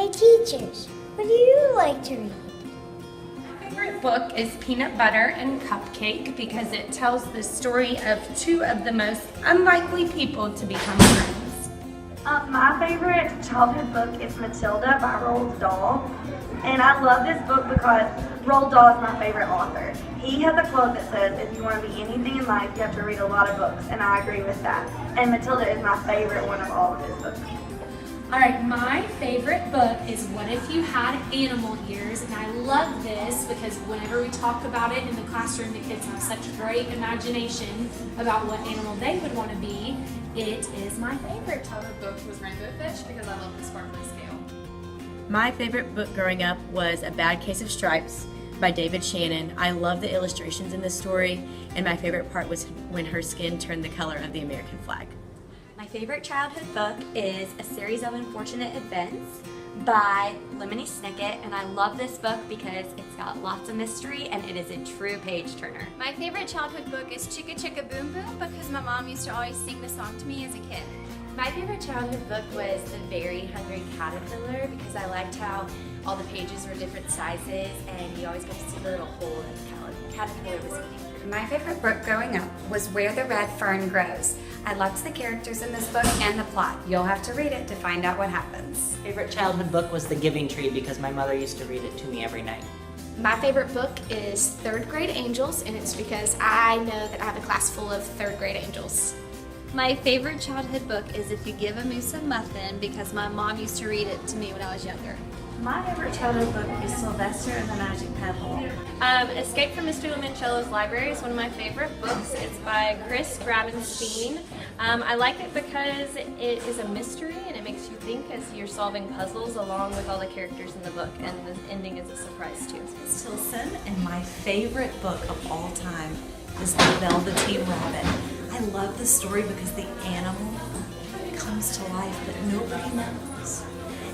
my teachers. What do you like to read? My favorite book is Peanut Butter and Cupcake because it tells the story of two of the most unlikely people to become friends. My favorite childhood book is Matilda by Roald Dahl. And I love this book because Roald Dahl is my favorite author. He has a quote that says, if you want to be anything in life, you have to read a lot of books. And I agree with that. And Matilda is my favorite one of all of his books. All right, my favorite book is What If You Had Animal Ears, and I love this because whenever we talk about it in the classroom, the kids have such great imagination about what animal they would want to be. It is my favorite. Childhood book was Rainbow Fish because I love the sparkly scale. My favorite book growing up was A Bad Case of Stripes by David Shannon. I love the illustrations in this story, and my favorite part was when her skin turned the color of the American flag. My favorite childhood book is A Series of Unfortunate Events by Lemony Snicket, and I love this book because it's got lots of mystery and it is a true page turner. My favorite childhood book is Chicka Chicka Boom Boom because my mom used to always sing the song to me as a kid. My favorite childhood book was The Very Hungry Caterpillar because I liked how all the pages were different sizes and you always got to see the little hole that the caterpillar was eating through. My favorite book growing up was Where the Red Fern Grows. I loved the characters in this book and the plot. You'll have to read it to find out what happens. Favorite childhood book was The Giving Tree because my mother used to read it to me every night. My favorite book is Third Grade Angels, and it's because I know that I have a class full of third grade angels. My favorite childhood book is If You Give a Moose a Muffin because my mom used to read it to me when I was younger. My favorite childhood book is Sylvester and the Magic Pebble. Escape from Mr. Limoncello's Library is one of my favorite books. It's by Chris Grabenstein. I like it because it is a mystery and it makes you think as you're solving puzzles along with all the characters in the book, and the ending is a surprise too. It's Tilson, and my favorite book of all time is The Velveteen Rabbit. I love the story because the animal comes to life, but nobody knows.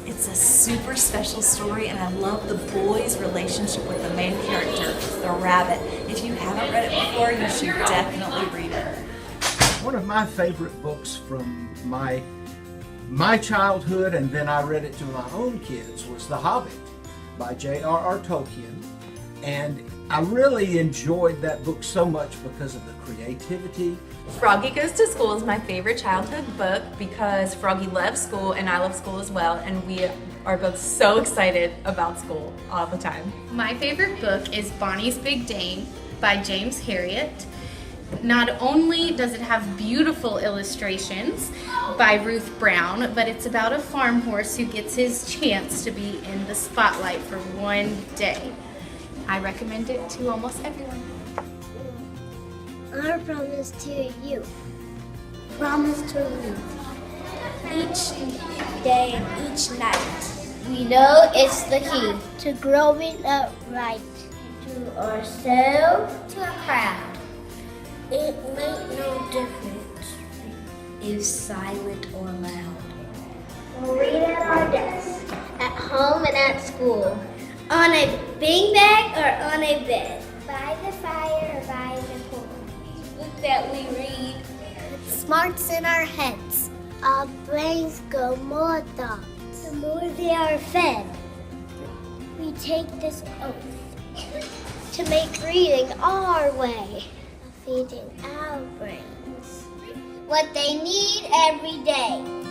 It's a super special story, and I love the boy's relationship with the main character, the rabbit. If you haven't read it before, you should definitely read it. One of my favorite books from my childhood, and then I read it to my own kids, was The Hobbit by J.R.R. Tolkien. And I really enjoyed that book so much because of the creativity. Froggy Goes to School is my favorite childhood book because Froggy loves school and I love school as well, and we are both so excited about school all the time. My favorite book is Bonnie's Big Dame by James Herriot. Not only does it have beautiful illustrations by Ruth Brown, but it's about a farm horse who gets his chance to be in the spotlight for one day. I recommend it to almost everyone. I promise to you. Promise to me. Each day and each night. We know it's the key to growing up right. To ourselves, to a crowd. It makes no difference if silent or loud. We'll read at our desk, at home and at school. On a beanbag or on a bed. By the fire or by the pool. Each book that we read smarts in our heads. Our brains go more thoughts. The more they are fed. We take this oath to make reading our way. Feeding our brains what they need every day.